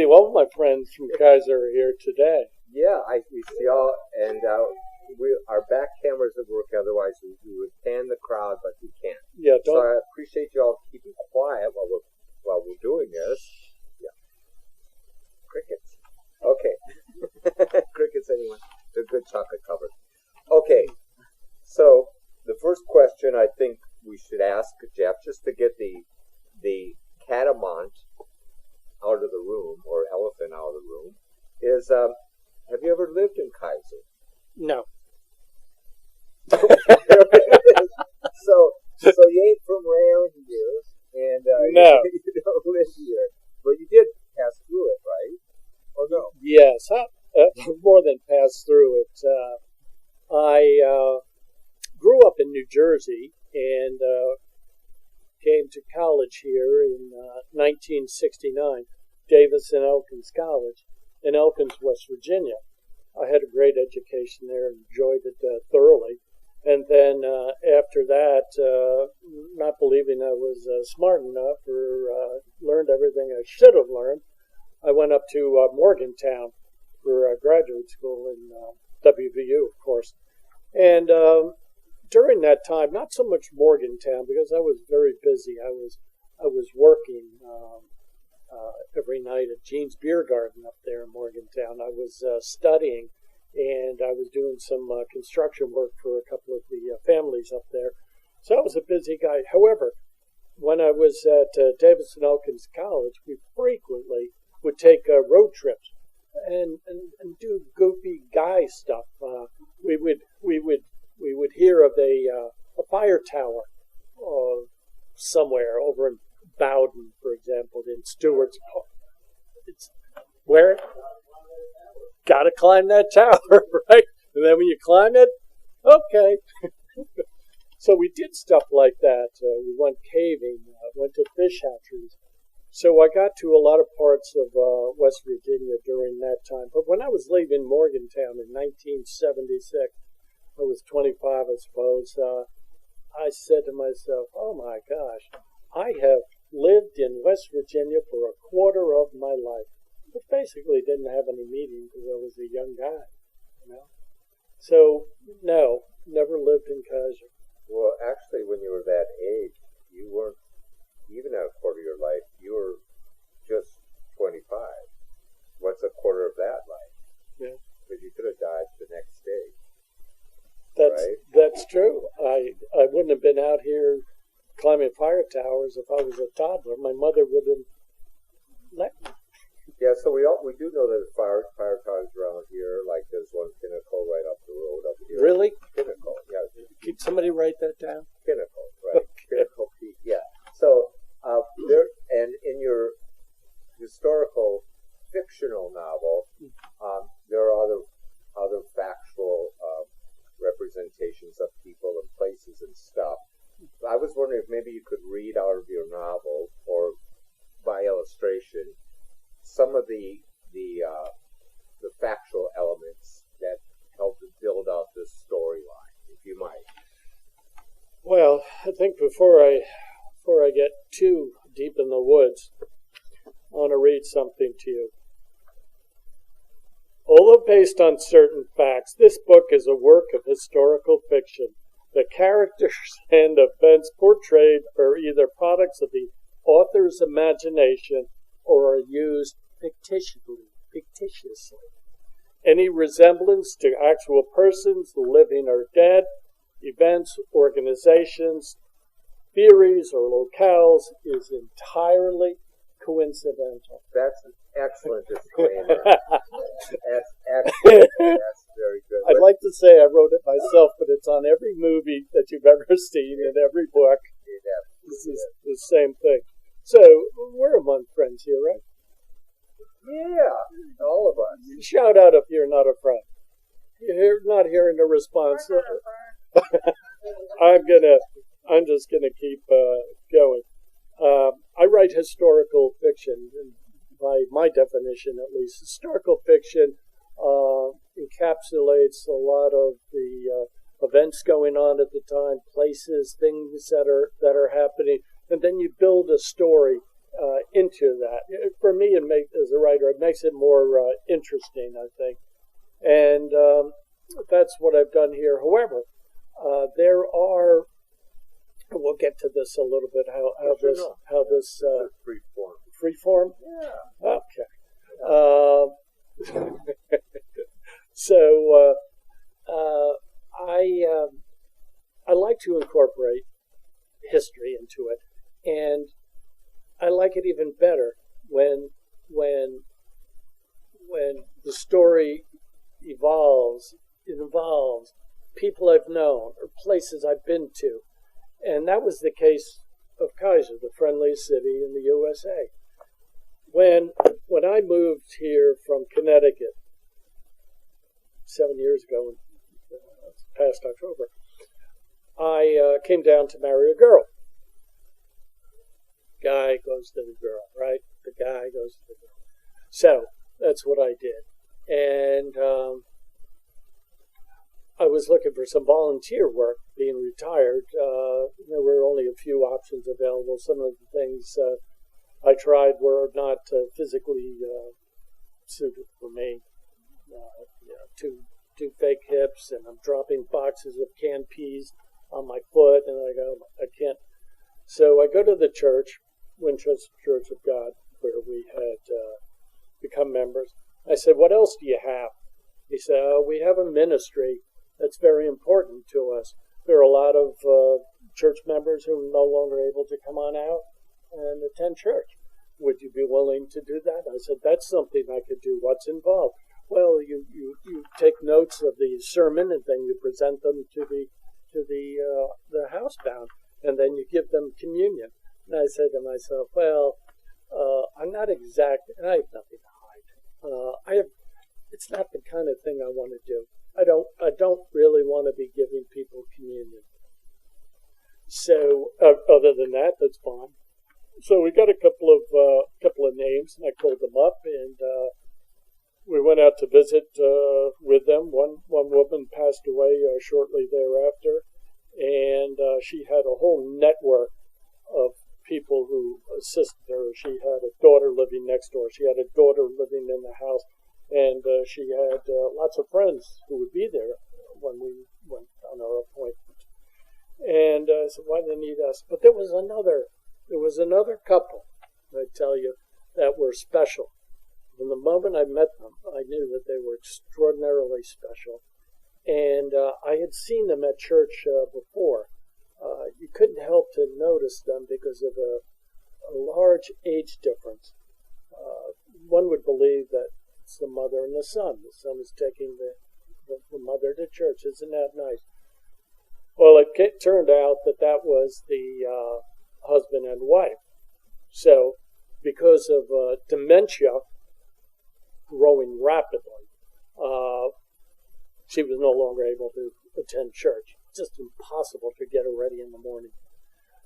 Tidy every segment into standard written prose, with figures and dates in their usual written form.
see all my friends from KRIZAN are here today. Yeah, we see all, and our back cameras would work. Otherwise, we would pan the crowd, but we can't. Yeah, So I appreciate you all keeping quiet while we're doing this. Yeah, crickets. Okay, crickets. Anyone? They're good chocolate covered. Okay, so the first question I think we should ask Jeff, just to get the catamount out of the room, or elephant out of the room, is have you ever lived in KRIZAN? No. So you ain't from around here, and no. you don't live here, but you did pass through it, right? Or no? Yes, more than pass through it. I grew up in New Jersey and came to college here in 1969, Davis and Elkins College in Elkins, West Virginia. I had a great education there and enjoyed it thoroughly. And then after that, not believing I was smart enough or learned everything I should have learned, I went up to Morgantown for graduate school in WVU, of course. And during that time, not so much Morgantown, because I was very busy. I was working every night at Jean's Beer Garden up there in Morgantown. I was studying, and I was doing some construction work for a couple of the families up there. So I was a busy guy. However, when I was at Davis and Elkins College, we frequently would take road trips and do goofy guy stuff. We would hear of a fire tower somewhere over in Bowden, for example, in Stewart's Park. It's where gotta climb that tower, right? And then when you climb it, okay. So we did stuff like that. We went caving, went to fish hatcheries. So I got to a lot of parts of West Virginia during that time. But when I was leaving Morgantown in 1976, I was 25, I suppose, I said to myself, oh my gosh, I have lived in West Virginia for a quarter of my life. But basically didn't have any meaning because I was a young guy, you know. So, no, never lived in KRIZAN. Well, actually, when you were that age, you weren't even at a quarter of your life. You were just 25. What's a quarter of that life? Yeah. Because you could have died the next day. That's true. I wouldn't have been out here climbing fire towers if I was a toddler. My mother would have let me. Yeah, so we do know that fire towers around here, like there's one Pinnacle right up the road up here. Really? Pinnacle, yeah. Can somebody write that down? Pinnacle, right? Okay. Pinnacle Peak, yeah. So and in your historical fictional novel, there are other factual representations of people and places and stuff. I was wondering if maybe you could read out of your novel or by illustration some of the factual elements that help to build out this storyline, if you might. Well, I think before I get too deep in the woods, I want to read something to you. Although based on certain facts, this book is a work of historical fiction. The characters and events portrayed are either products of the author's imagination or are used fictitiously. Any resemblance to actual persons, living or dead, events, organizations, theories, or locales is entirely coincidental. That's an excellent disclaimer. That's excellent. That's very good. I'd like to say I wrote it myself, but it's on every movie that you've ever seen and every book. This is the same thing. So, we're among friends here, right? Yeah, all of us. Shout out if you're not a friend. You're not hearing a response. I'm just gonna keep going. I write historical fiction, and by my definition at least. Historical fiction encapsulates a lot of the events going on at the time, places, things that are happening, and then you build a story into that. For me, as a writer, it makes it more interesting, I think. And that's what I've done here. However, there are. We'll get to this a little bit. How this free form. Free form. Yeah. Okay. So I like to incorporate history into it, and I like it even better when the story evolves. It involves people I've known or places I've been to. And that was the case of KRIZAN, the friendliest city in the USA. When I moved here from Connecticut 7 years ago, past October, I came down to marry a girl. Guy goes to the girl, right? The guy goes to the girl. So that's what I did. And I was looking for some volunteer work, being retired. There were only a few options available. Some of the things I tried were not physically suited for me. Two fake hips, and I'm dropping boxes of canned peas on my foot, and I go, I can't. So I go to the church, Winchester Church of God, where we had become members. I said, what else do you have? He said, we have a ministry that's very important to us. There are a lot of church members who are no longer able to come on out and attend church. Would you be willing to do that? I said, that's something I could do. What's involved? Well, you take notes of the sermon, and then you present them to the housebound, and then you give them communion. And I said to myself, well, I'm not exact. I have nothing to hide. It's not the kind of thing I want to do. I don't really want to be giving people communion. So other than that, that's fine. So we got a couple of names, and I called them up, and we went out to visit with them. One woman passed away shortly thereafter, and she had a whole network of people who assisted her. She had a daughter living next door. She had a daughter living in the house. And she had lots of friends who would be there when we went on our appointment. And I said, why do they need us? But there was another couple, I tell you, that were special. From the moment I met them, I knew that they were extraordinarily special. And I had seen them at church before. You couldn't help to notice them because of a large age difference. One would believe that it's the mother and the son. The son is taking the mother to church. Isn't that nice? Well, it turned out that was the husband and wife. So, because of dementia growing rapidly, she was no longer able to attend church. It's just impossible to get her ready in the morning.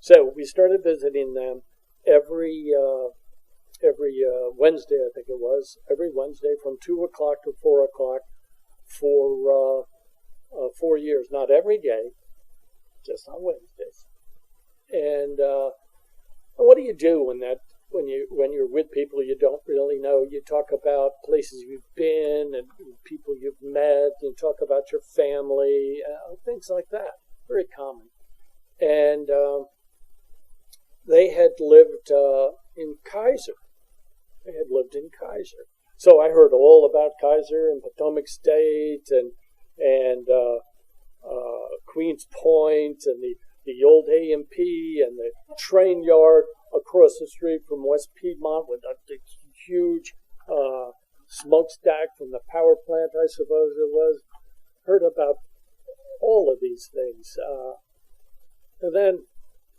So we started visiting them every Wednesday, I think it was, every Wednesday from 2 o'clock to 4 o'clock for 4 years. Not every day, just on Wednesdays. And what do you do when you're with people you don't really know? You talk about places you've been and people you've met. You talk about your family, things like that. Very common. And they had lived in KRIZAN. They had lived in KRIZAN. So I heard all about KRIZAN and Potomac State and Queens Point and the old A&P and the train yard across the street from West Piedmont with a huge smokestack from the power plant, I suppose it was. Heard about all of these things. And then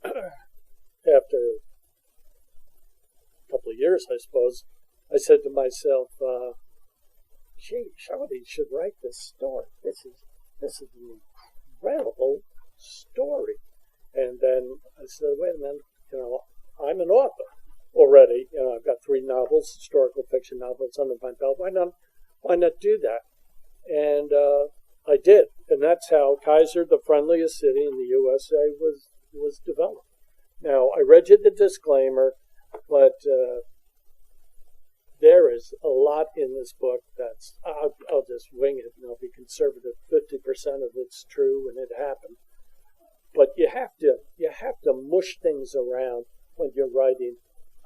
after a couple of years, I suppose, I said to myself, gee, somebody should write this story. This is an incredible story. And then I said, wait a minute, I'm an author already. I've got 3 novels, historical fiction novels under my belt. Why not do that? And I did. And that's how KRIZAN, the friendliest city in the USA, was developed. Now, I read you the disclaimer. But there is a lot in this book that's, I'll just wing it and I'll be conservative. 50% of it's true and it happened. But you have to mush things around when you're writing.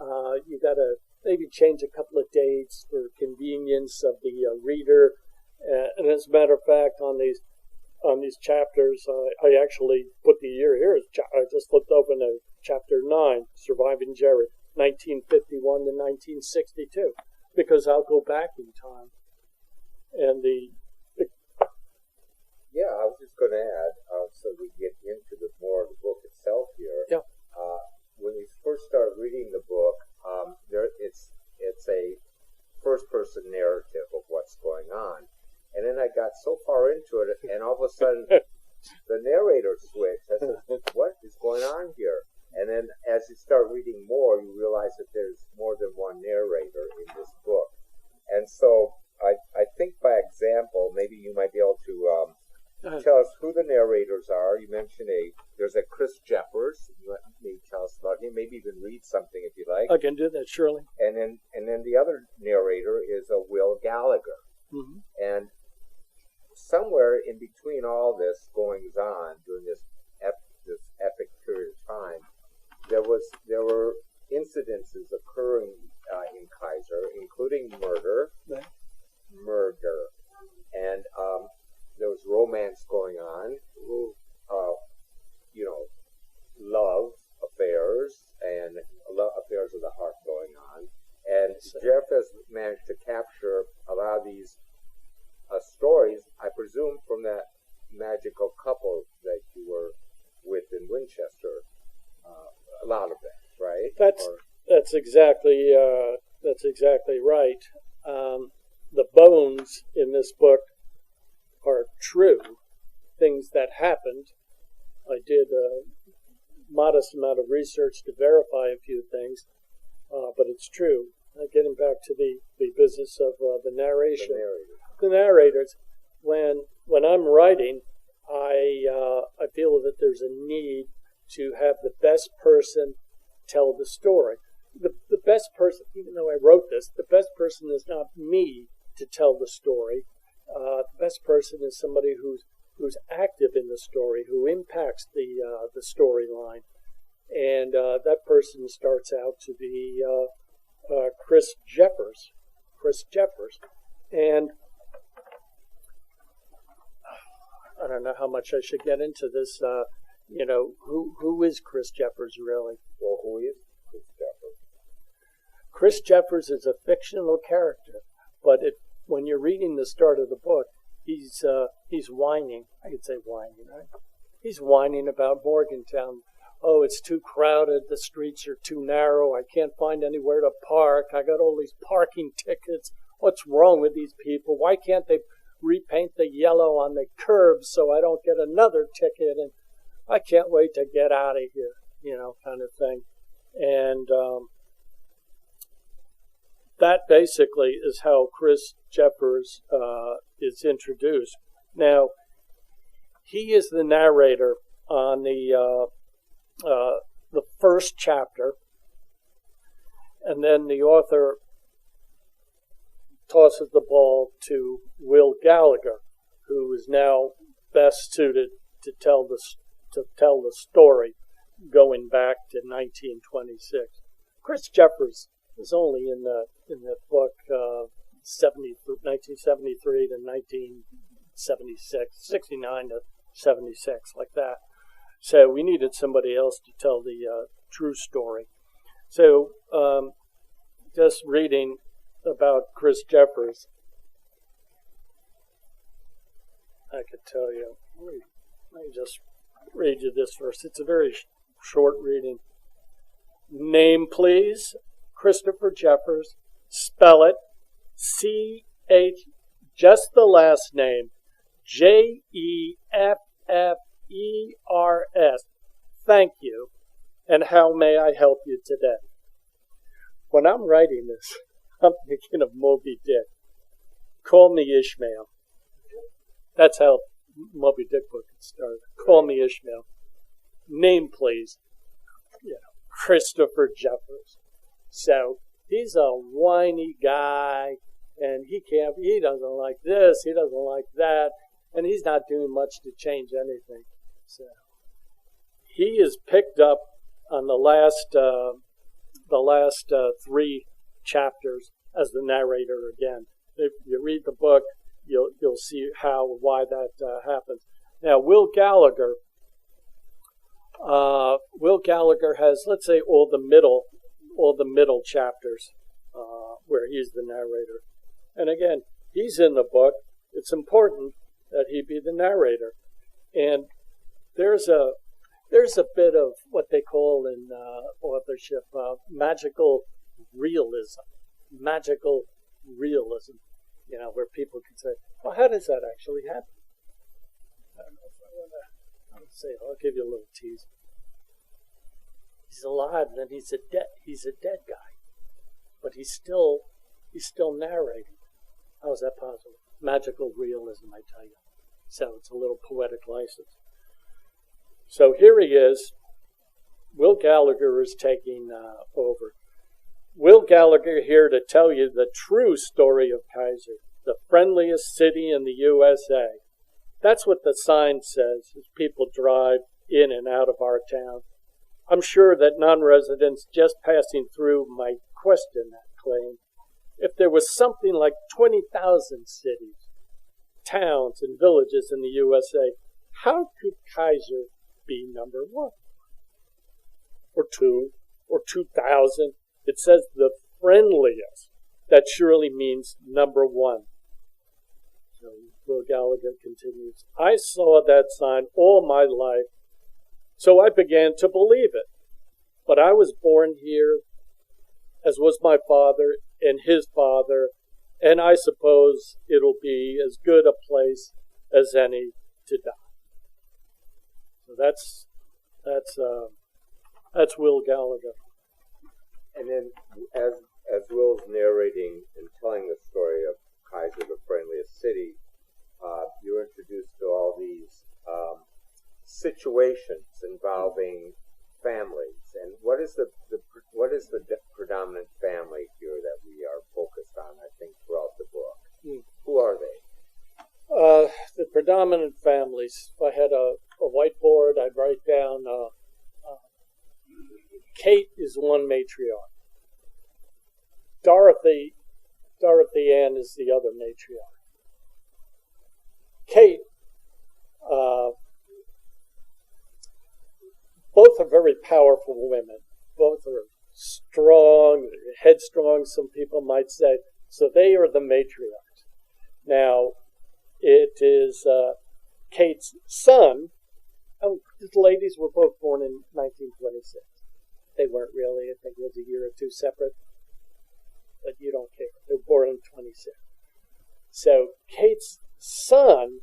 You got to maybe change a couple of dates for convenience of the reader. And as a matter of fact, on these chapters, I actually put the year here. I just flipped open to chapter 9, Surviving Jerry, 1951 to 1962, because I'll go back in time. And yeah, I was just going to add, so we get into more of the book itself here. Yeah. When you first start reading the book, it's a first-person narrative of what's going on. And then I got so far into it, and all of a sudden, the narrator switched. I said, what is going on here? And then as you start reading more, you realize that there's more than one narrator in this book. And so I think by example, maybe you might be able to tell us who the narrators are. You mentioned there's a Chris Jeffers. You want maybe tell us about him, maybe even read something if you like. I can do that, surely. And then the other narrator is a Will Gallagher. Mm-hmm. And somewhere in between all this goings on during this epic period of time, there were incidences occurring in Kaiser, including murder, and there was romance going on, love affairs and affairs of the heart going on, and Jeff has managed to capture a lot of these stories, I presume, from that magical couple that you were with in Winchester. A lot of that, right? That's exactly right. The bones in this book are true, things that happened. I did a modest amount of research to verify a few things, but it's true. Getting back to the business of the narration. The narrators, when I'm writing, I feel that there's a need to have the best person tell the story. The best person, even though I wrote this, the best person is not me to tell the story. The best person is somebody who's active in the story, who impacts the storyline, and that person starts out to be Chris Jeffers. And I don't know how much I should get into this. Who is Chris Jeffers really? Well, who is Chris Jeffers? Chris Jeffers is a fictional character, but when you're reading the start of the book, he's whining. I could say whining, right? He's whining about Morgantown. Oh, it's too crowded. The streets are too narrow. I can't find anywhere to park. I got all these parking tickets. What's wrong with these people? Why can't they repaint the yellow on the curbs so I don't get another ticket? And I can't wait to get out of here, kind of thing. And that basically is how Chris Jeffers is introduced. Now, he is the narrator on the first chapter, and then the author tosses the ball to Will Gallagher, who is now best suited to tell the story going back to 1926. Chris Jeffers is only in the book 1973 to 1976, 69 to 76, like that. So we needed somebody else to tell the true story. So just reading about Chris Jeffers, I could tell you. Let me just read you this first. It's a very short reading. Name, please. Christopher Jeffers. Spell it. C-H, just the last name. Jeffers. Thank you. And how may I help you today? When I'm writing this, I'm thinking of Moby Dick. Call me Ishmael. That's how Moby Dick book started. Call me Ishmael. Name, please. Christopher Jeffers. So he's a whiny guy, and he doesn't like this, he doesn't like that, and he's not doing much to change anything. So he is picked up on the last 3 chapters as the narrator again. If you read the book, you'll see why that happens. Now, Will Gallagher has, let's say, all the middle chapters where he's the narrator. And again, he's in the book. It's important that he be the narrator. And there's a bit of what they call in authorship magical realism. Magical realism, where people can say, well, how does that actually happen? I don't know if I want to say it. I'll give you a little tease. He's alive, and then he's a dead guy, but he's still narrating. How is that possible? Magical realism, I tell you. So it's a little poetic license. So here he is. Will Gallagher is taking over. Will Gallagher here to tell you the true story of KRIZAN, the friendliest city in the USA. That's what the sign says as people drive in and out of our town. I'm sure that non-residents just passing through might question that claim. If there was something like 20,000 cities, towns, and villages in the USA, how could KRIZAN be number 1? Or 2? Or 2,000? It says the friendliest. That surely means number 1. So Will Gallagher continues, I saw that sign all my life, so I began to believe it. But I was born here, as was my father and his father, and I suppose it'll be as good a place as any to die. So that's Will Gallagher. And then, as Will's narrating and telling the story of KRIZAN, the friendliest city, you're introduced to all these situations involving families. And what is the predominant family here that we are focused on? I think throughout the book. Who are they? The predominant families. If I had a whiteboard, I'd write down. Kate is one matriarch. Dorothy Ann is the other matriarch. Kate, both are very powerful women. Both are strong, headstrong, some people might say. So they are the matriarchs. Now, it is Kate's son. Oh, the ladies were both born in 1926. They weren't really. I think it was a year or two separate. But you don't care. They were born in 26. So Kate's son,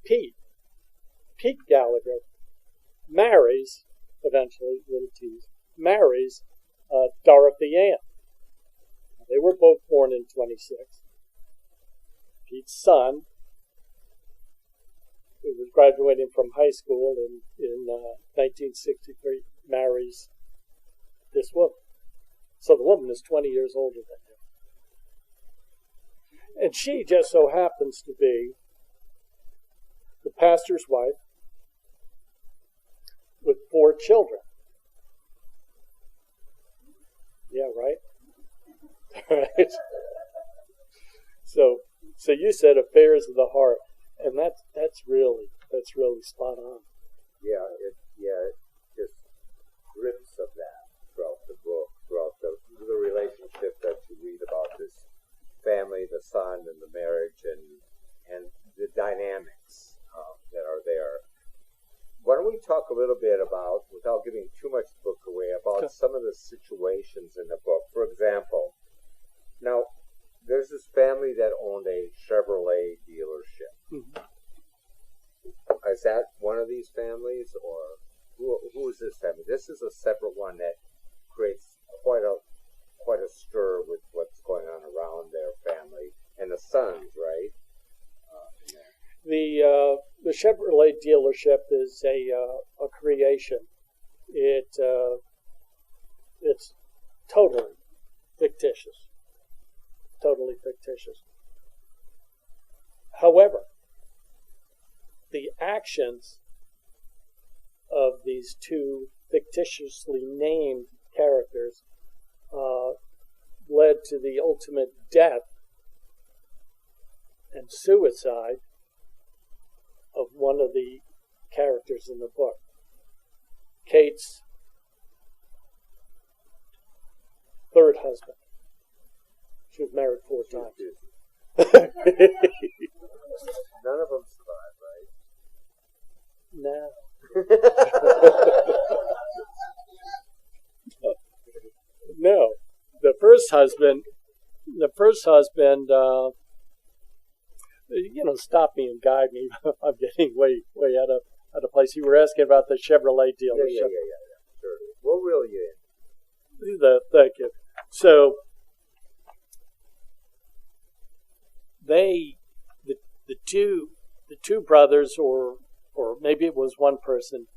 Pete Gallagher, marries, eventually, little tease, marries Dorothy Ann. They were both born in 26. Pete's son, who was graduating from high school in 1963, marries this woman. So the woman is 20 years older than him. And she just so happens to be the pastor's wife with 4 children. Yeah, right? Right. So you said affairs of the heart, and that's really spot on. Yeah, it just drips of that throughout the book, throughout the relationship that you read about this family, the son, and the marriage, and the dynamics that are there. Why don't we talk a little bit about, without giving too much book away, about some of the situations in the book. For example, now there's this family that owned a Chevrolet dealership. Mm-hmm. Is that one of these families, or who is this family? This is a separate one that creates quite a stir with what's going on around their family and the sons, right? The Chevrolet dealership is a creation. It's totally fictitious. Totally fictitious. However, the actions of these two fictitiously named characters led to the ultimate death and suicide of one of the characters in the book. Kate's third husband. She was married 4 times. None of them survived, right? No. No. The first husband, stop me and guide me. I'm getting way out of place. You were asking about the Chevrolet dealership. Yeah. Sure. We'll reel you in. Thank you. So the two brothers, or maybe it was one person,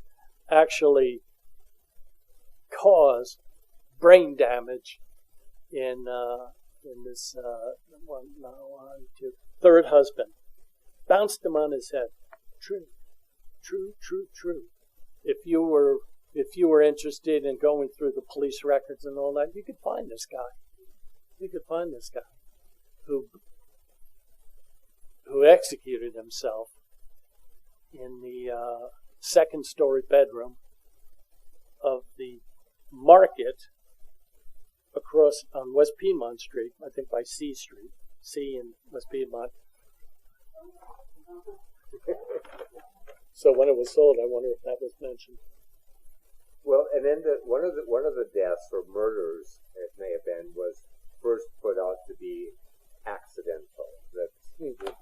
actually caused brain damage in this third husband. Bounced him on his head. True. If you were interested in going through the police records and all that, you could find this guy. Who executed himself in the second-story bedroom of the market across on West Piedmont Street, I think by C Street, C in West Piedmont. So when it was sold, I wonder if that was mentioned. Well, and then one of the deaths or murders, it may have been, was first put out to be accidental. That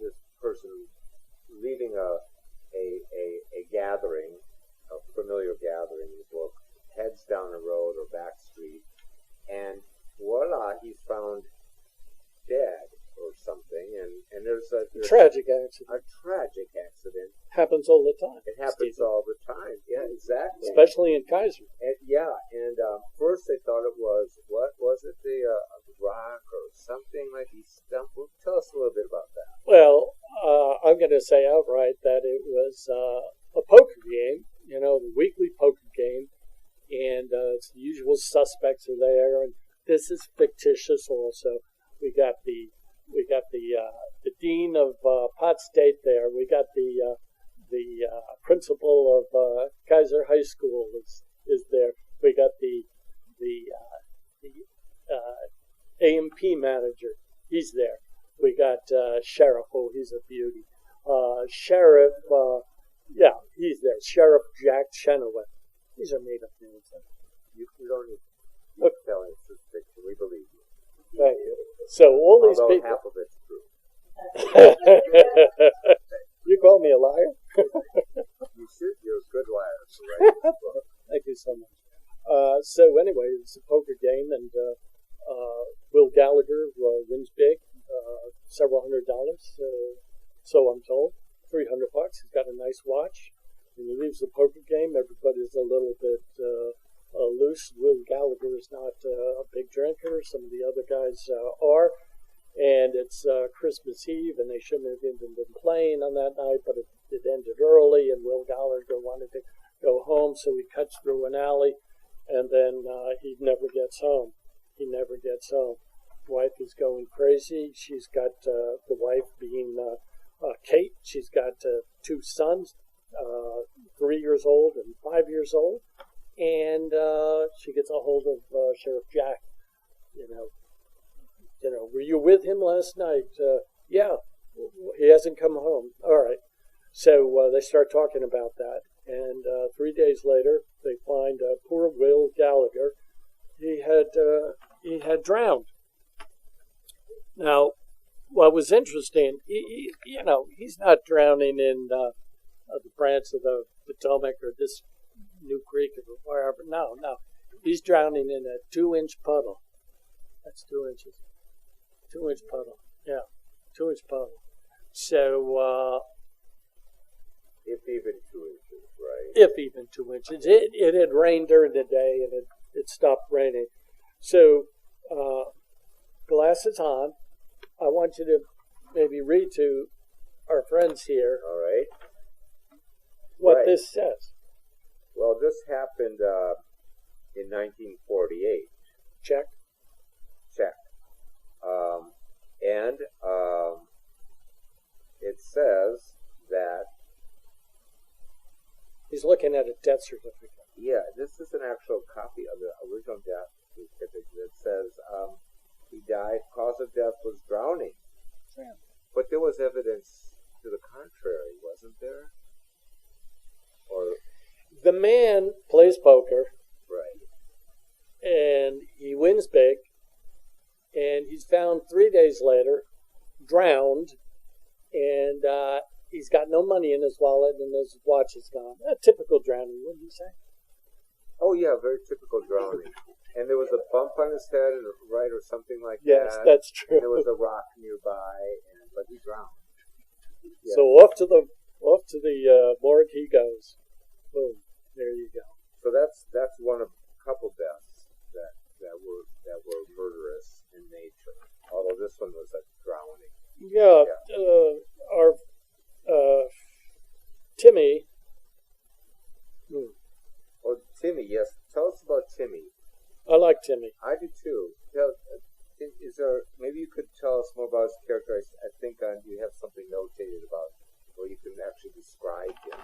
this person leaving a gathering, a familiar gathering in the book, heads down a road or back street, and voila, he's found dead or something, and there's a tragic accident. A tragic accident happens all the time. It happens all the time. Yeah, exactly. Especially in Kaiser. And first they thought it was, what was it, a rock or something like he stumped. Well, tell us a little bit about that. Well, I'm going to say outright that it was a poker game, the weekly poker game, and it's the usual suspects are there, and this is fictitious also. We got the dean of Pot State there. We got the principal of Kaiser High School is there. We got the A&P manager. He's there. We got Sheriff. Oh, he's a beauty. Sheriff. He's there. Sheriff Jack Chenoweth. These are made up names. You don't need to tell us this picture. We believe you. Thank you. So all these people. Half of it's true. You call me a liar? You should. You're a good liar. Right? Thank you so much. So anyway, it's a poker game, and Will Gallagher wins big, several $100. So I'm told, $300. He's got a nice watch. When he leaves the poker game, everybody's a little bit loose. Will Gallagher is not a big drinker. Some of the other guys are. And it's Christmas Eve, and they shouldn't have even been playing on that night, but it ended early, and Will Gallagher wanted to go home, so he cuts through an alley, and then he never gets home. Wife is going crazy. She's got the wife being Kate. She's got 2 sons, 3 years old and 5 years old, and she gets a hold of Sheriff Jack. Were you with him last night? Yeah, he hasn't come home. All right. So they start talking about that, and 3 days later, they find poor Will Gallagher. He had drowned. Now, what was interesting, he's not drowning in the branch of the Potomac or this New Creek or wherever. No. He's drowning in a 2-inch puddle. That's 2 inches. 2-inch puddle. Yeah, 2-inch puddle. So, if even 2 inches, right? If even 2 inches. It had rained during the day, and it stopped raining. So, glasses on. I want you to maybe read to our friends here All right. what Right. this says. Well, this happened in 1948. Check. Check. And it says that, He's looking at a death certificate. yeah, this is an actual copy of the original death certificate that says he died, cause of death was drowning. Yeah. But there was evidence to the contrary, wasn't there? Or, The man plays poker, right. and he wins big, and he's found 3 days later, drowned, and he's got no money in his wallet, and his watch is gone. A typical drowning, wouldn't you say? Oh, yeah, very typical drowning. And there was a bump on his head, right, or something like Yes, that. that's true. And there was a rock nearby, but he drowned. Yeah. So off to the morgue he goes. Boom, there you go. So that's one of a couple deaths that were murderous in nature. Although this one was a drowning. Yeah, our Timmy. Oh, Timmy, yes. Tell us about Timmy. I like Timmy. I do too. Is there, maybe you could tell us more about his character? I think you have something notated about, or you can actually describe him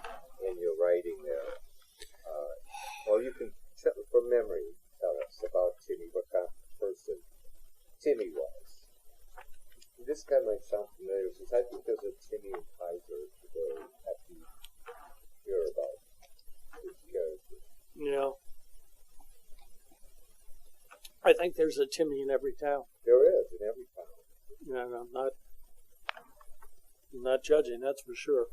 in your writing there. Or you can, from memory, tell us about Timmy, what kind of person Timmy was. This guy might sound familiar, since I think there's a Timmy in Kaiser today. After you hear about his character. Yeah. I think there's a Timmy in every town. There is, in every town. No, I'm not judging, that's for sure.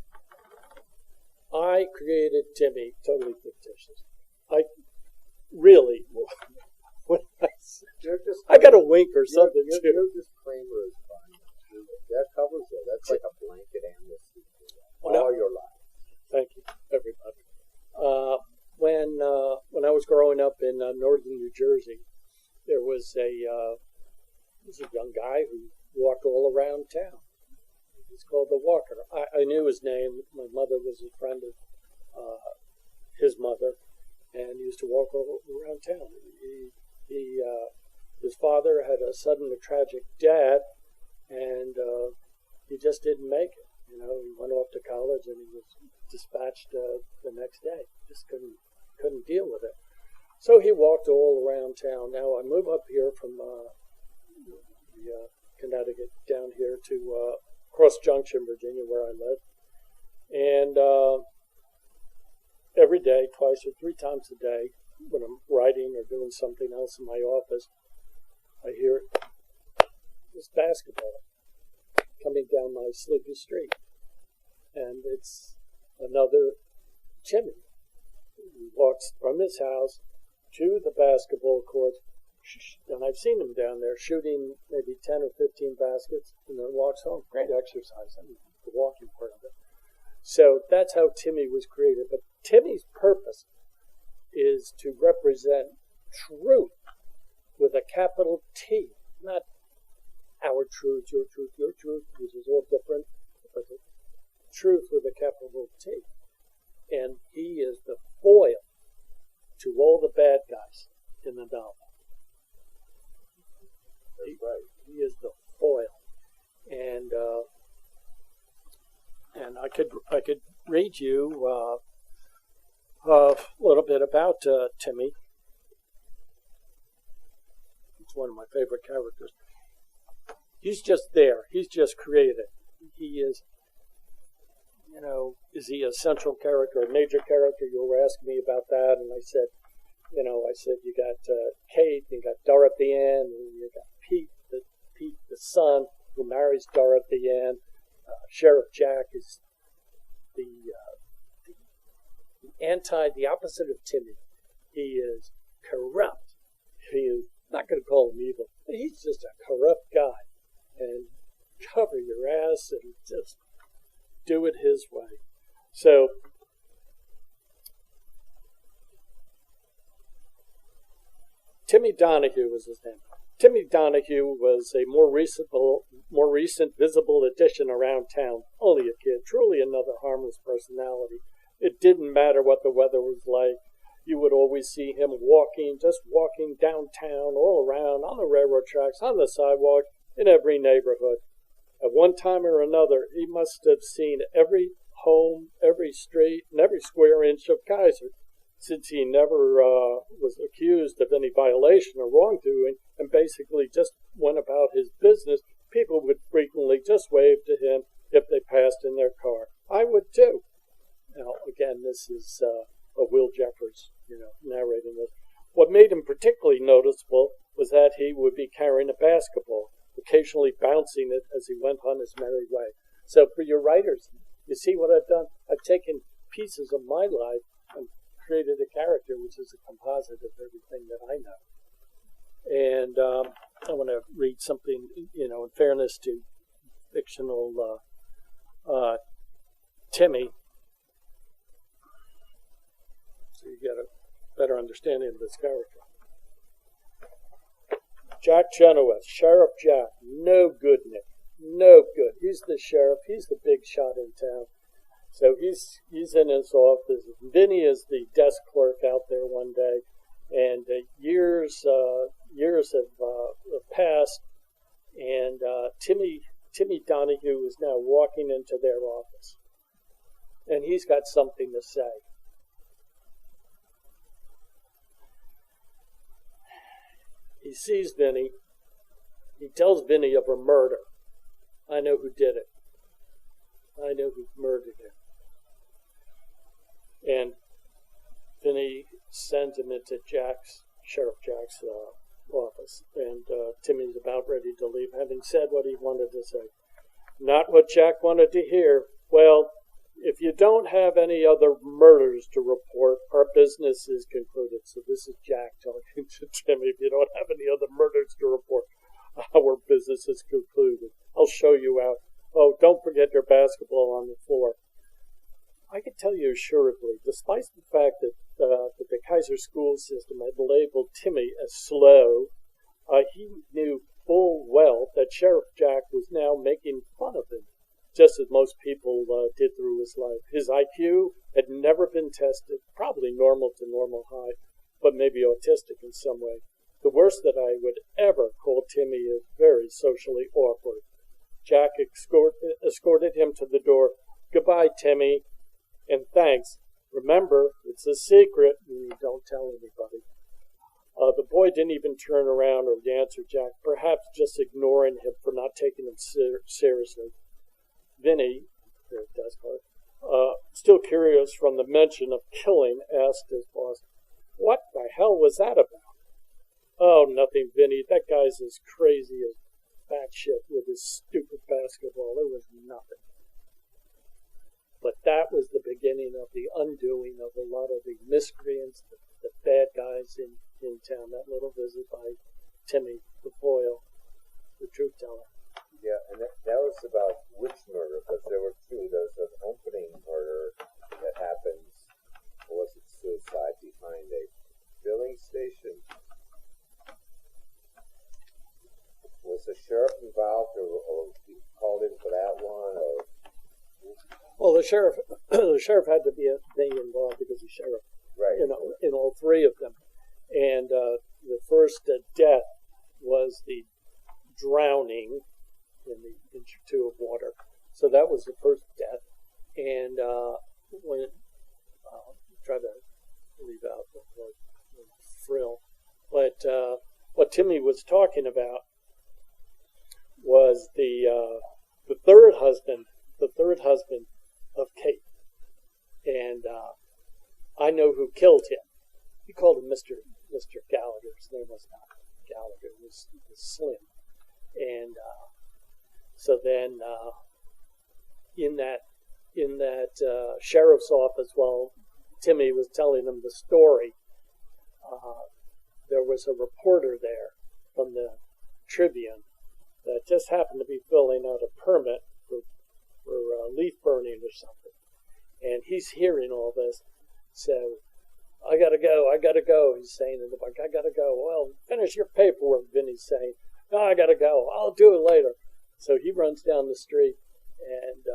I created Timmy, totally fictitious. I really, when I got a wink or something Your too. disclaimer is fine. That covers it. That's like a blanket amnesty for Well, all your life. Thank you, everybody. When I was growing up in northern New Jersey, there was a young guy who walked all around town. He's called the Walker. I knew his name. My mother was a friend of his mother, and he used to walk all around town. His father had a sudden tragic death, and he just didn't make it. You know, he went off to college, and he was dispatched the next day. Just couldn't deal with it. So he walked all around town. Now I move up here from Connecticut down here to Cross Junction, Virginia, where I live. And every day, twice or three times a day, when I'm writing or doing something else in my office, I hear this basketball coming down my sleepy street. And it's another Timmy. He walks from his house to the basketball court, and I've seen him down there shooting maybe 10 or 15 baskets, and then walks home. Great exercise, I mean, the walking part of it. So that's how Timmy was created. But Timmy's purpose is to represent truth with a capital T, not our truth, your truth, which is all different, but the truth with a capital T. And he is the foil to all the bad guys in the novel. That's right. He is the foil, and I could read you a little bit about Timmy. It's one of my favorite characters. He's just there. He's just created. He is. You know, is he a central character, a major character? You were asking me about that, and I said, you got Kate, you got Dorothy Ann, and you got Pete, the son who marries Dorothy Ann. Sheriff Jack is the opposite of Timmy. He is corrupt. He is not going to call him evil. He's just a corrupt guy, and cover your ass and just do it his way. So Timmy Donahue was his name. Timmy Donahue was a more recent visible addition around town. Only a kid, truly another harmless personality. It didn't matter what the weather was like. You would always see him just walking downtown, all around, on the railroad tracks, on the sidewalk, in every neighborhood. At one time or another, he must have seen every home, every street, and every square inch of Kaiser. Since he never was accused of any violation or wrongdoing and basically just went about his business, people would frequently just wave to him if they passed in their car. I would too. Now, again, this is Will Jeffers, narrating this. What made him particularly noticeable was that he would be carrying a basketball, occasionally bouncing it as he went on his merry way. So for your writers, you see what I've done? I've taken pieces of my life and created a character which is a composite of everything that I know. And I want to read something, in fairness to fictional Timmy, so you get a better understanding of this character. Jack Chenoweth, Sheriff Jack, no good, Nick, no good. He's the sheriff. He's the big shot in town. So he's in his office. Vinny is the desk clerk out there one day, and years have passed, and Timmy Donahue is now walking into their office, and he's got something to say. He sees Vinny. He tells Vinny of a murder. I know who did it. I know who murdered him. And Vinny sends him into Sheriff Jack's office. And Timmy's about ready to leave, having said what he wanted to say. Not what Jack wanted to hear. Well, if you don't have any other murders to report, our business is concluded. So this is Jack talking to Timmy. If you don't have any other murders to report, our business is concluded. I'll show you out. Oh, don't forget your basketball on the floor. I can tell you assuredly, despite the fact that the Kaiser school system had labeled Timmy as slow, he knew full well that Sheriff Jack was now making fun of him, just as most people did through his life. His IQ had never been tested, probably normal to normal high, but maybe autistic in some way. The worst that I would ever call Timmy is very socially awkward. Jack escorted him to the door. Goodbye, Timmy, and thanks. Remember, it's a secret, and you don't tell anybody. The boy didn't even turn around or answer Jack, perhaps just ignoring him for not taking him seriously. Vinny, still curious from the mention of killing, asked his boss, "What the hell was that about?" "Oh, nothing, Vinny. That guy's as crazy as bat shit with his stupid basketball. It was nothing." But that was the beginning of the undoing of a lot of the miscreants, the bad guys in town. That little visit by Timmy, the foil, the truth teller. Yeah, and that was about which murder? Because there were two. There was an opening murder that happens, or was it suicide, behind a filling station? Was the sheriff involved, or he called in for that one, or? Well, the sheriff had to be involved because he's sheriff. Right. In all three of them, and the first death was the drowning in the inch or two of water. So that was the first death, and when try to leave out the frill, but what Timmy was talking about was the third husband of Kate, and I know who killed him. He called him Mr. Gallagher. His name was not Gallagher. It was Slim. And so then in that sheriff's office, while Timmy was telling him the story, there was a reporter there from the Tribune that just happened to be filling out a permit for leaf burning or something. And he's hearing all this. So I gotta go, he's saying in the book. I gotta go. Well, finish your paperwork, Vinny's saying. No, I gotta go. I'll do it later. So he runs down the street and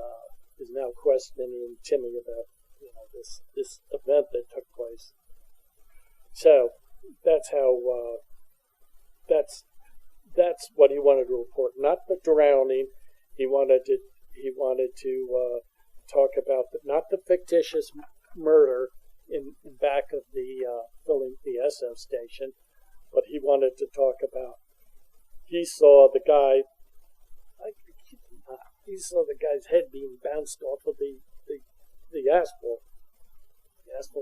is now questioning Timmy about this event that took place. So that's how that's what he wanted to report, not the drowning. He wanted to talk about not the fictitious murder in back of the filling the SF station, but he wanted to talk about he saw the guy's head being bounced off of the asphalt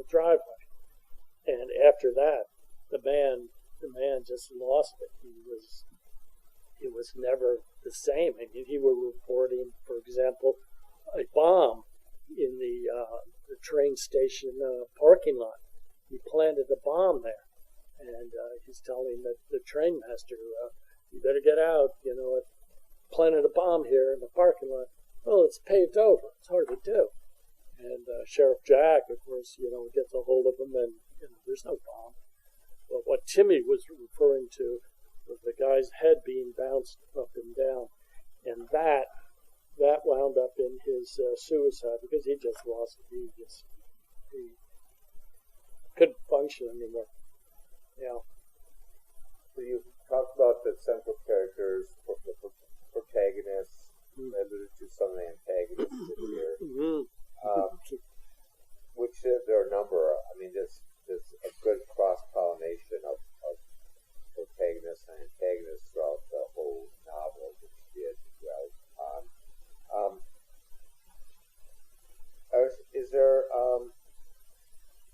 driveway, and after that, the man just lost it. He was never the same. I mean, he was reporting, for example, a bomb in the train station parking lot. He planted a bomb there, and he's telling the train master, "You better get out. I planted a bomb here in the parking lot." Well, it's paved over. It's hard to do. And Sheriff Jack, of course, gets a hold of him, and there's no bomb. But what Timmy was referring to was the guy's head being bounced up and down, and that wound up in his suicide because he just lost it. He couldn't function anymore. Yeah. So you talked about the central characters, the protagonists. I alluded to some of the antagonists in here. Mm-hmm. Which there are a number. I mean, there's a good cross-pollination of protagonists and antagonists throughout the whole novel, which did well.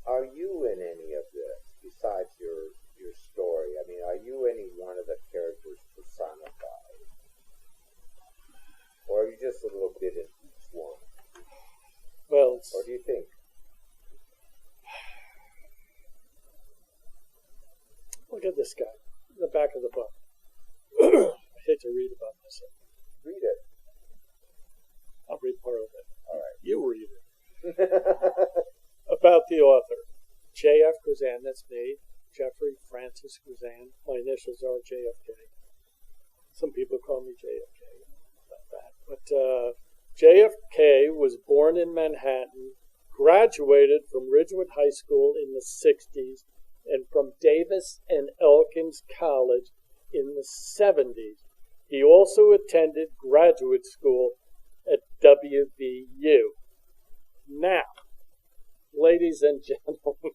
Are you in any of this besides your story? I mean, are you any one of the characters personified, or are you just a little bit in each one? Well, what do you think? Look at this guy in the back of the book. I hate to read about myself. Read it. I'll read part of it. All right. You read it. About the author. J.F. KRIZAN, that's me. Jeffrey Francis KRIZAN. My initials are JFK. Some people call me JFK. About that. But JFK was born in Manhattan, graduated from Ridgewood High School in the 60s, and from Davis and Elkins College in the 70s. He also attended graduate school at WVU. Now, ladies and gentlemen,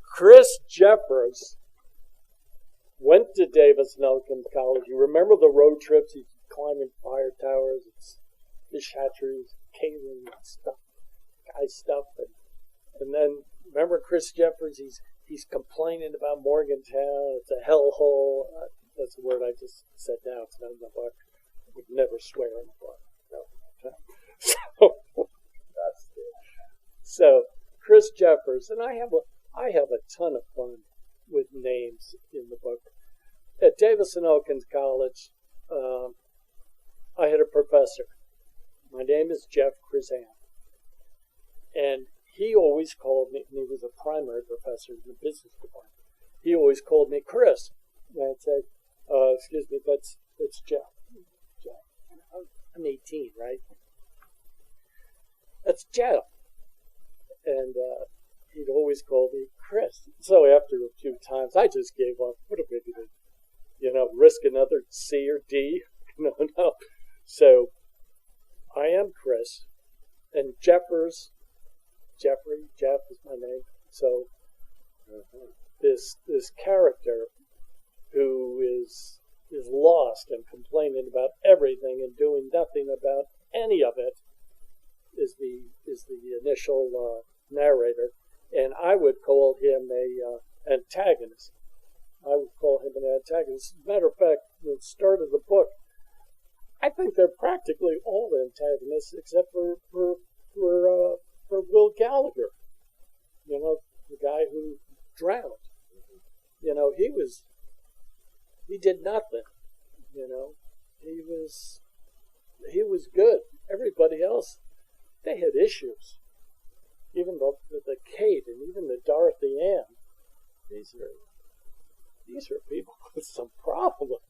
Chris Jeffers went to Davis and Elkins College. You remember the road trips? He's climbing fire towers, it's fish hatcheries, catering and stuff, guy stuff, and then remember Chris Jeffers? He's complaining about Morgantown. It's a hellhole. That's the word I just said now. It's not in the book. I would never swear in the book. No. That's good. So Chris Jeffers, and I have a ton of fun with names in the book. At Davis and Elkins College, I had a professor. My name is Jeff KRIZAN. And he always called me, and he was a primary professor in the business department. He always called me Chris. And I'd say, excuse me, that's Jeff. I'm 18, right? That's Jeff. And he'd always call me Chris. So after a few times, I just gave up. What a big deal. Risk another C or D. No. So I am Chris. And Jeff is my name. So this character who is lost and complaining about everything and doing nothing about any of it is the initial narrator, and I would call him a antagonist. I would call him an antagonist. As a matter of fact, at the start of the book, I think they're practically all antagonists except for Will Gallagher. The guy who drowned. He did nothing. He was good. Everybody else, they had issues. even the Kate and even the Dorothy Ann. These are people with some problems.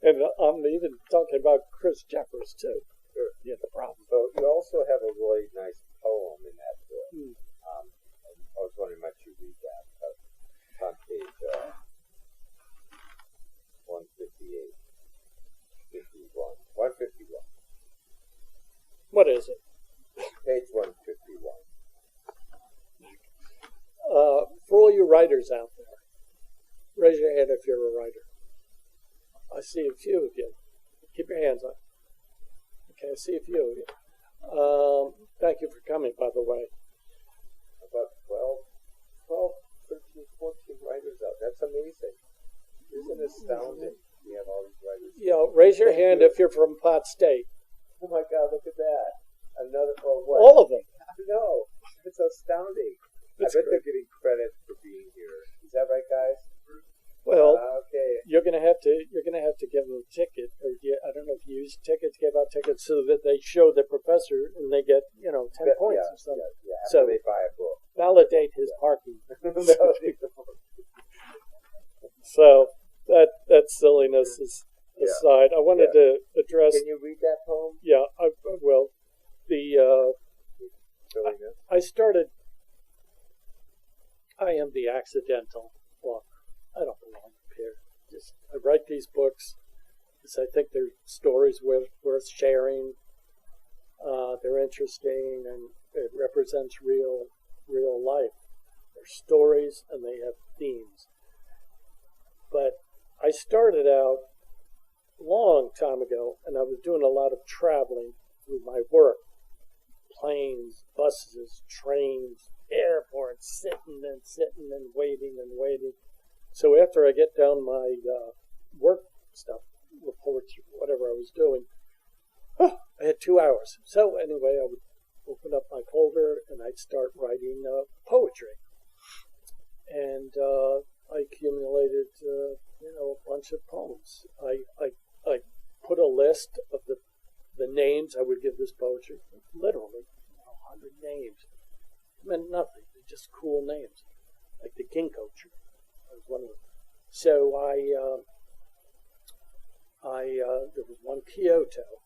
And I'm even talking about Chris Jeffers too. Yeah, the problem. So you also have a really nice poem in that book. I was wondering, might you read that? It's on page 158, 51, 151. What is it? Page 151. For all you writers out there, raise your hand if you're a writer. I see a few of you. Keep your hands up. Okay, I see a few of you. Thank you for coming, by the way. About 12, 13, 14 writers out. That's amazing. Isn't it astounding? We have all these writers. Yeah, raise your hand if you're from Pot State. Oh my God, look at that. Another, oh, what? All of them. I know. It's astounding. That's I bet great. they're getting credit for being here. Is that right, guys? Well, okay. you're gonna have to give them a ticket, or I don't know if you use tickets, give out tickets so that they show the professor and they get 10 points or something. Yeah, so they buy a book. Validate his parking. So that silliness is aside. I wanted to address. Can you read that poem? Yeah, I will. Silliness. I started. I am the accidental one. I don't belong up here. I write these books because I think they're stories worth sharing. They're interesting and it represents real life. They're stories and they have themes. But I started out a long time ago, and I was doing a lot of traveling through my work. Planes, buses, trains, airports, sitting and waiting. So after I get down my work stuff, reports, whatever I was doing, I had 2 hours. So anyway, I would open up my folder and I'd start writing poetry. And I accumulated, a bunch of poems. I put a list of the names I would give this poetry. Literally, 100 names. It meant nothing. They're just cool names, like the ginkgo tree. That was one of them. So there was one Kyoto,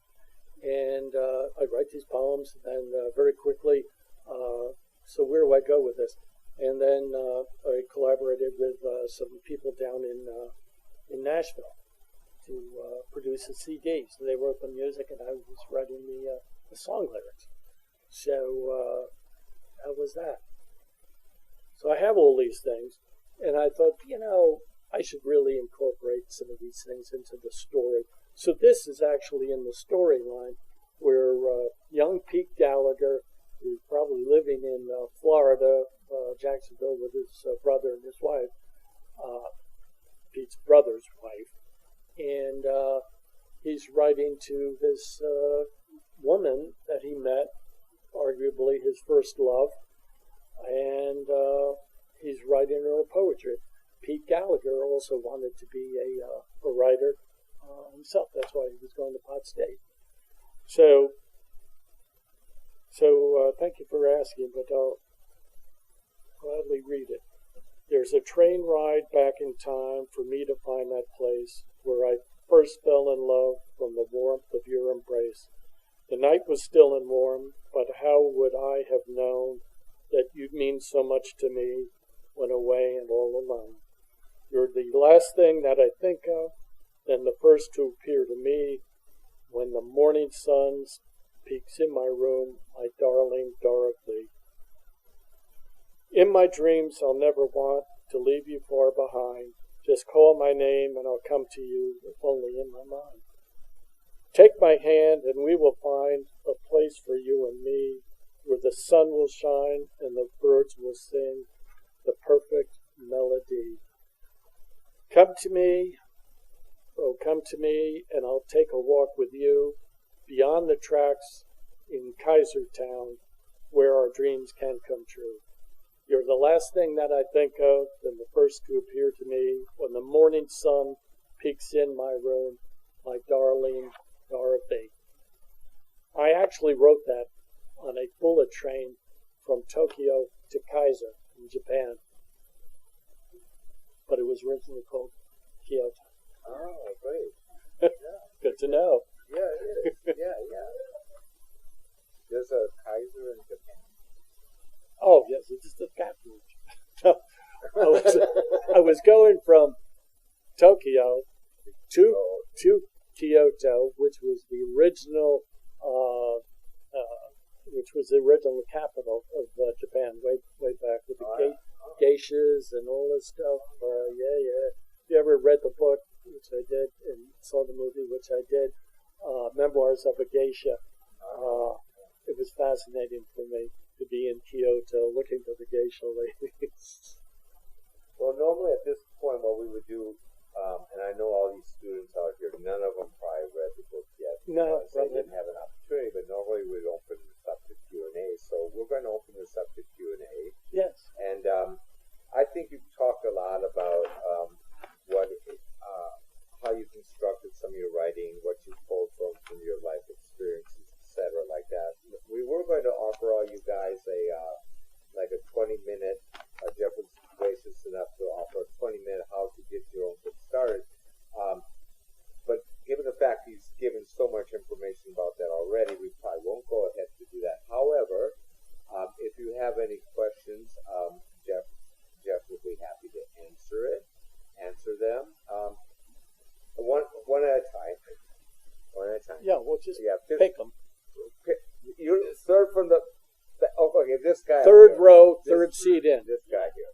and I'd write these poems, and very quickly, so where do I go with this? And then I collaborated with some people down in Nashville to produce a CD. So they wrote the music, and I was writing the song lyrics. So how was that? So I have all these things, and I thought, I should really incorporate some of these things into the story. So this is actually in the storyline where young Pete Gallagher, who's probably living in Florida, Jacksonville, with his brother and his wife, Pete's brother's wife, and he's writing to this woman that he met, arguably his first love, and he's writing her poetry. Pete Gallagher also wanted to be a writer himself. That's why he was going to Pot State. So thank you for asking, but I'll gladly read it. There's a train ride back in time for me to find that place where I first fell in love from the warmth of your embrace. The night was still and warm, but how would I have known that you'd mean so much to me when away and all alone? You're the last thing that I think of, then the first to appear to me when the morning sun peeks in my room, my darling Dorothy. In my dreams, I'll never want to leave you far behind. Just call my name and I'll come to you, if only in my mind. Take my hand and we will find a place for you and me, where the sun will shine and the birds will sing the perfect melody. Come to me, and I'll take a walk with you beyond the tracks in Kaisertown, where our dreams can come true. You're the last thing that I think of, and the first to appear to me when the morning sun peeks in my room, my darling Dorothy. I actually wrote that on a bullet train from Tokyo to KRIZAN in Japan. But it was originally called Kyoto. Oh, great. Good to know. Yeah, it is. Yeah. There's a Kaiser in Japan. Oh, yes, it's the capital. I was going from Tokyo to Kyoto, which was the original capital of Japan, way back with the geishas and all this stuff. Yeah. If you ever read the book, which I did, and saw the movie, which I did, Memoirs of a Geisha, it was fascinating for me to be in Kyoto looking for the geisha ladies. Well, normally at this point, what we would do, and I know all these students out here, none of them probably read the book yet. No, they didn't have an opportunity, but normally we'd open this up to Q&A. So we're going to open this up to Q&A. Yes. And I think you've talked a lot about how you constructed some of your writing, what you pulled from your life experiences, etc., like that. We were going to offer all you guys a 20-minute. Jeff was gracious enough to offer a 20-minute how to get your own book started. But given the fact he's given so much information about that already, we probably won't go ahead to do that. However, if you have any questions, Jeff will be happy to answer them. One at a time. Yeah, we'll just pick them. You're third from the. Okay, this guy. Third row, third seat in. This guy here.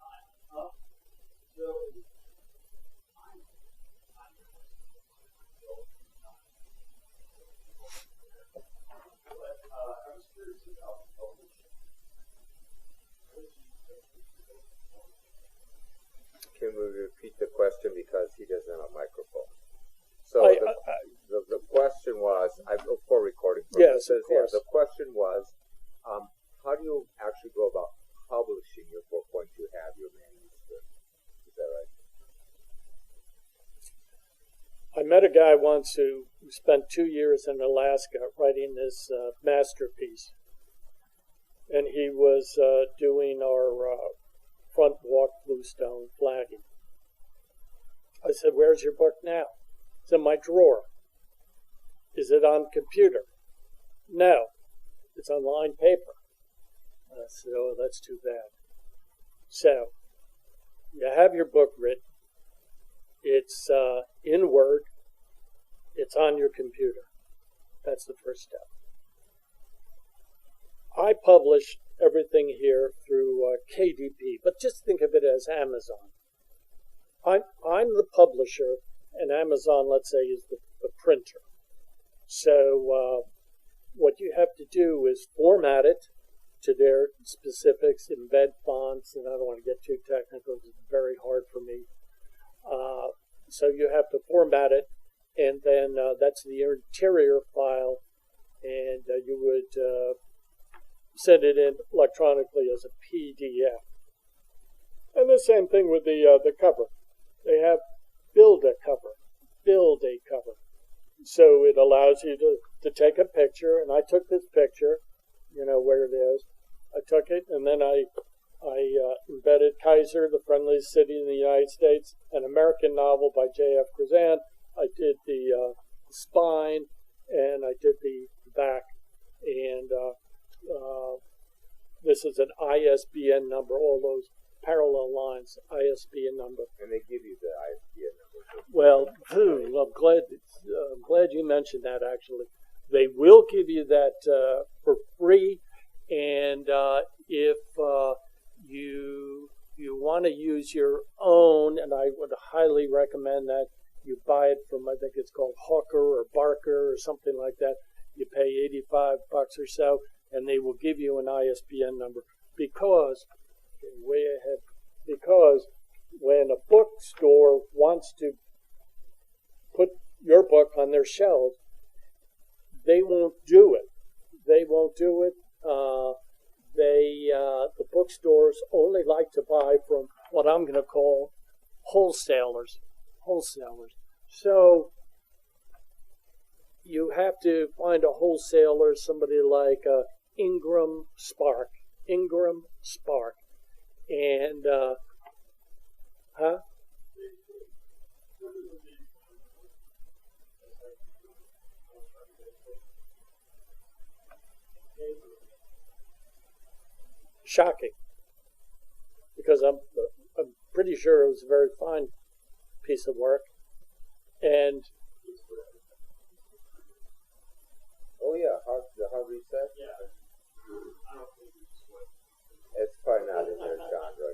Can we repeat the question because he doesn't have a microphone? So the question was, for recording purposes, yes, of course. The question was, how do you actually go about publishing your book once you have your manuscript? Is that right? I met a guy once who spent 2 years in Alaska writing this masterpiece. And he was doing our front walk bluestone flagging. I said, "Where's your book now?" It's in my drawer. Is it on computer? No, it's on lined paper. I said, "Oh, that's too bad." So, you have your book written. It's in Word. It's on your computer. That's the first step. I publish everything here through KDP, but just think of it as Amazon. I'm the publisher, and Amazon, let's say, is the printer. So what you have to do is format it to their specifics, embed fonts, and I don't want to get too technical. It's very hard for me. So you have to format it, and then that's the interior file, and you would send it in electronically as a PDF. And the same thing with the cover. They have build a cover. So it allows you to take a picture, and I took this picture, where it is. I took it, and then I embedded KRIZAN, the Friendliest City in the United States, an American novel by J.F. KRIZAN. I did the spine, and I did the back, and this is an ISBN number, all those parallel lines, ISBN number. And they give you the ISBN number. Well, I'm glad you mentioned that, actually. They will give you that for free, and if you want to use your own, and I would highly recommend that you buy it from, I think it's called Hawker or Barker or something like that. You pay $85 or so, and they will give you an ISBN number because when a bookstore wants to put your book on their shelves, they won't do it. The bookstores only like to buy from what I'm going to call wholesalers. So you have to find a wholesaler, somebody like Ingram Spark Ingram Spark. And, shocking, because I'm pretty sure it was a very fine piece of work. And oh yeah, the hard reset. Yeah, it's probably not in their genre.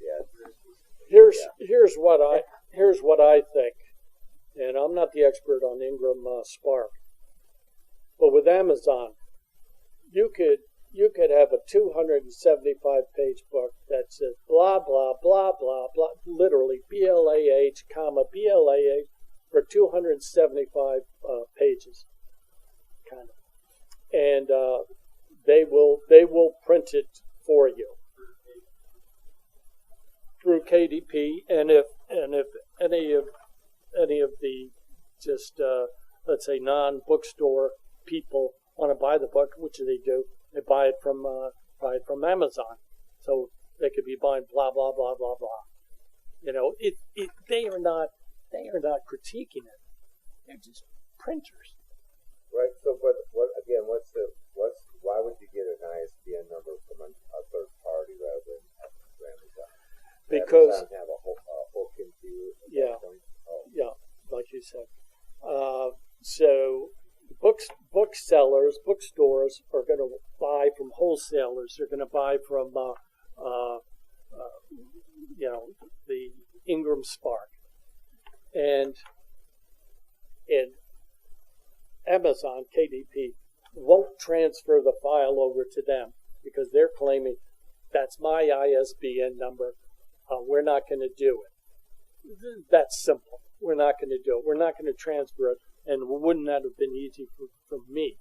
Yes. Here's what I think, and I'm not the expert on Ingram Spark, but with Amazon, you could have a 275-page book that says blah, blah, blah, blah, blah, literally BLAH, comma, BLAH for 275 pages, kind of. And they will print it for you through KDP, and if any of the just let's say non-bookstore people want to buy the book, which they do, they buy it from Amazon, so they could be buying blah blah blah blah blah. You know, they are not critiquing it. They're just printers. Right. So, but why would you get an ISBN number from a third party rather than Amazon? Because Amazon have a hook into you at that point? Yeah, like you said. So bookstores are going to buy from wholesalers. They're going to buy from the Ingram Spark, and Amazon KDP won't transfer the file over to them because they're claiming that's my ISBN number. We're not going to do it. That's simple. We're not going to do it. We're not going to transfer it. And wouldn't that have been easy for me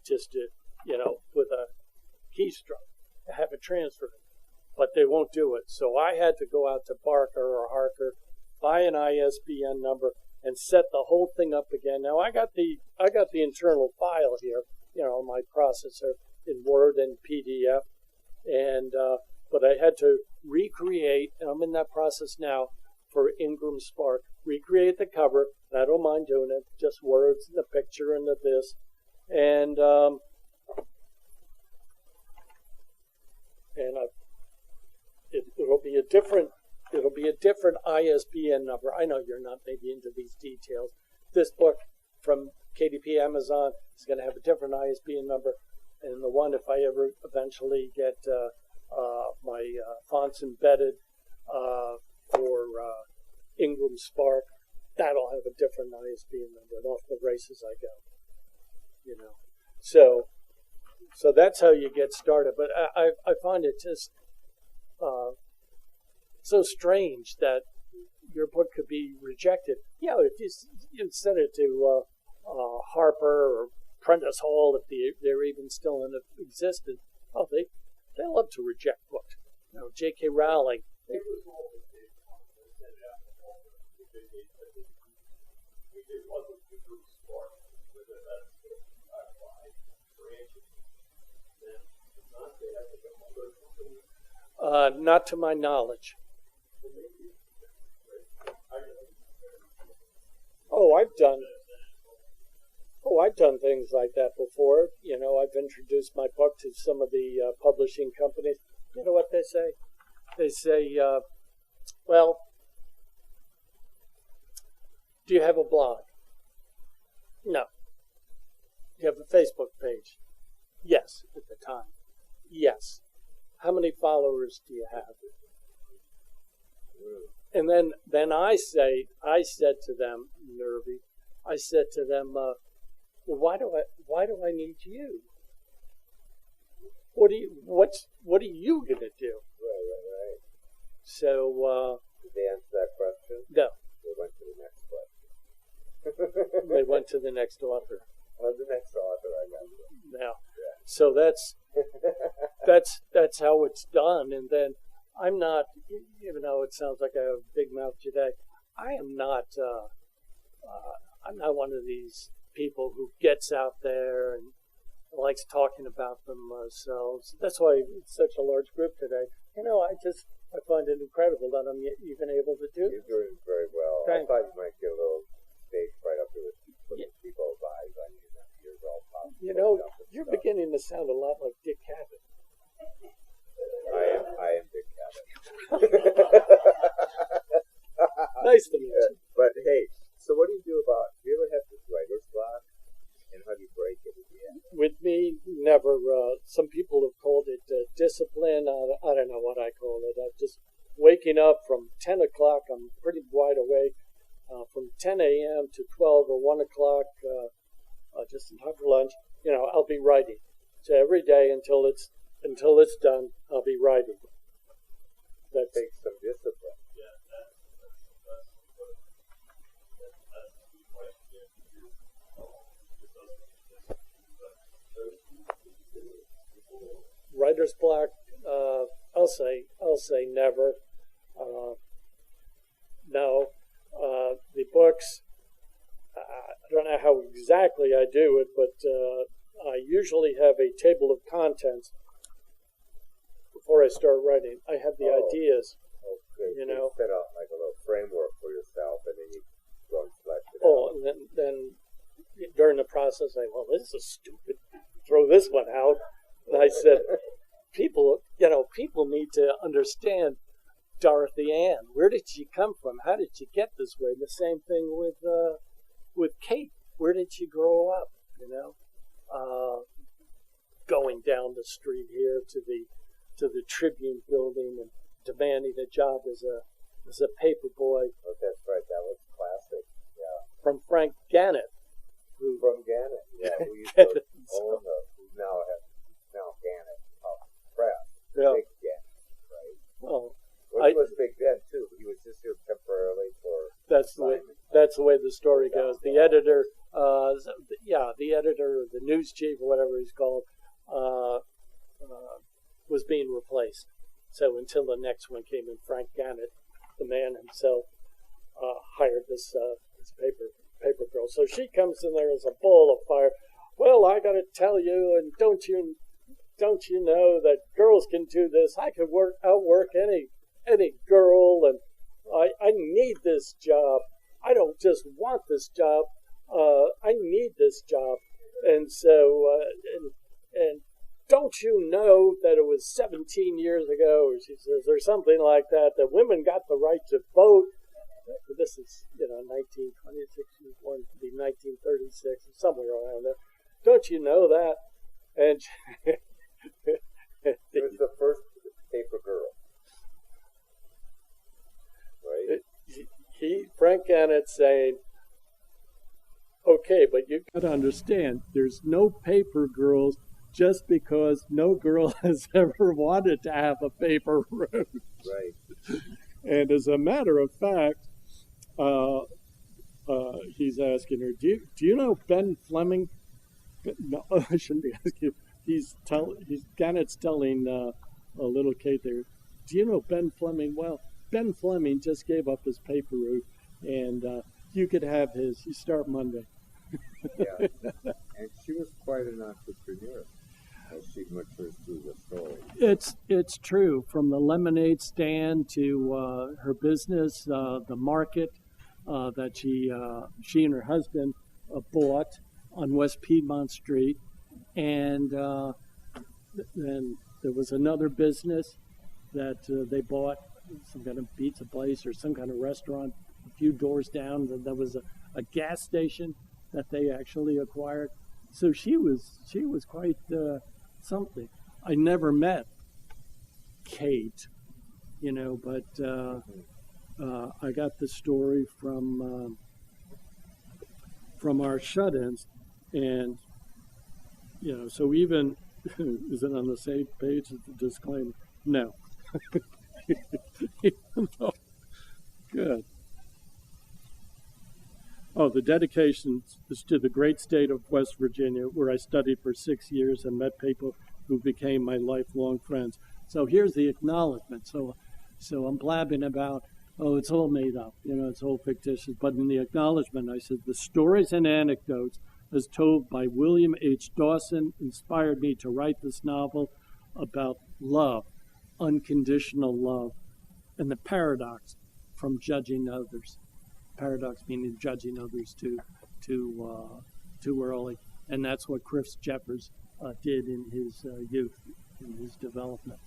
just to, with a keystroke, have it transferred? But they won't do it. So I had to go out to Barker or Harker, buy an ISBN number, and set the whole thing up again. Now I got the internal file here, my processor in Word and PDF, and but I had to recreate, and I'm in that process now for Ingram Spark. Recreate the cover. I don't mind doing it. Just words and the picture and the this, and it'll be a different ISBN number. I know you're not maybe into these details. This book from KDP Amazon is going to have a different ISBN number, and the one, if I ever eventually get my fonts embedded for Ingram Spark, that'll have a different ISBN number, and off the races I go. So that's how you get started. But I find it just so strange that your book could be rejected. If you send it to Harper or Prentice Hall, if they're even still in existence, they love to reject books. J.K. Rowling. Not to my knowledge. I've done things like that before. I've introduced my book to some of the publishing companies. You know what they say? They say, well, do you have a blog? No. Do you have a Facebook page? Yes, at the time. Yes. How many followers do you have? And then I said to them, nervy, well, why do I need you? What are you gonna do? Right. So did they answer that question? No. They went to the next question. They went to the next author. The next author, I got you. Now, so that's how it's done. And then I'm not, even though it sounds like I have a big mouth today, I'm not one of these people who gets out there and likes talking about themselves. That's why it's such a large group today. I find it incredible that I'm even able to do You're this. doing very well. I Thanks. thought you might get a little stage fright up there with putting people's eyes on you. Ears all popped. You're beginning to sound a lot like Dick Cavett. I am Dick Cavett. Nice to meet you. But hey, so what do you ever have this writer's block? And how do you break it at the end? With me, never. Some people have called it discipline. I don't know what I call it. I'm just waking up from 10 o'clock. I'm pretty wide awake. From 10 a.m. to 12 or 1 o'clock, just in time for lunch, I'll be writing. So every day until it's done, I'll be writing. That takes some discipline. Writer's block, I'll say never. No. The books, I don't know how exactly I do it, but I usually have a table of contents before I start writing. I have the ideas. Okay. You set out like a little framework for yourself, and then you go and flesh it Oh, out. and then during the process, this is stupid. Throw this one out. And I said, people need to understand Dorothy Ann. Where did she come from? How did she get this way? And the same thing with Kate. Where did she grow up? Going down the street here to the Tribune building and demanding a job as a paper boy. Oh, that's right. That was classic. Yeah. From Frank Gannett. From Gannett. Yeah. Who used to own who's now Gannett Press. Yeah. Big Gannett, right? Well, Which was big then too. He was just here temporarily for. That's the way the story goes. The editor, the editor, the news chief, or whatever he's called, was being replaced. So until the next one came in, Frank Gannett, the man himself, hired this paper girl. So she comes in there as a ball of fire. Well, I got to tell you, and don't you know that girls can do this? I could outwork any girl, and I need this job. I don't just want this job. I need this job. And so, and don't you know that it was 17 years ago, or she says, or something like that women got the right to vote. This is, 1926, she was born to be 1936, somewhere around there. Don't you know that? And it was the first paper girl. Right? Frank Gannett saying, okay, but you got to understand, there's no paper girls just because no girl has ever wanted to have a paper route. Right. And as a matter of fact, he's asking her, do you know Ben Fleming? No, I shouldn't be asking. Gannett's telling a little Kate there, do you know Ben Fleming? Well, Ben Fleming just gave up his paper route, and you could have his. You start Monday. Yeah, and she was quite an entrepreneur as she matures through the story. It's true. From the lemonade stand to her business, the market that she and her husband bought on West Piedmont Street, and then there was another business that they bought, some kind of pizza place or some kind of restaurant a few doors down. There was a gas station that they actually acquired. So she was quite something. I never met Kate, but I got the story from our shut-ins, and so even is it on the same page as the disclaimer? No. Good. Oh, the dedication is to the great state of West Virginia, where I studied for 6 years and met people who became my lifelong friends. So here's the acknowledgement. So I'm blabbing about, it's all made up, it's all fictitious. But in the acknowledgement, I said, the stories and anecdotes as told by William H. Dawson, inspired me to write this novel about love, unconditional love, and the paradox from judging others. Paradox meaning judging others too early, and that's what Chris Jeffers did in his youth, in his development,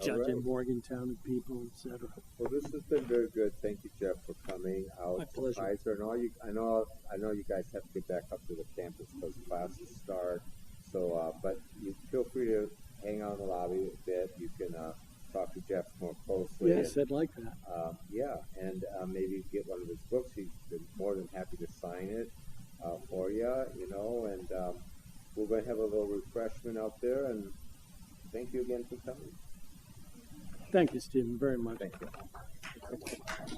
judging Morgantown and people, etc. Well, this has been very good. Thank you, Jeff, for coming out. My pleasure. And I know you guys have to get back up to the campus because classes start. So, but you feel free to hang out in the lobby a bit. You can talk to Jeff more closely. Yes, I'd like that. And maybe get one of his books. He's been more than happy to sign it for you, and we're going to have a little refreshment out there, and thank you again for coming. Thank you, Stephen, very much. Thank you.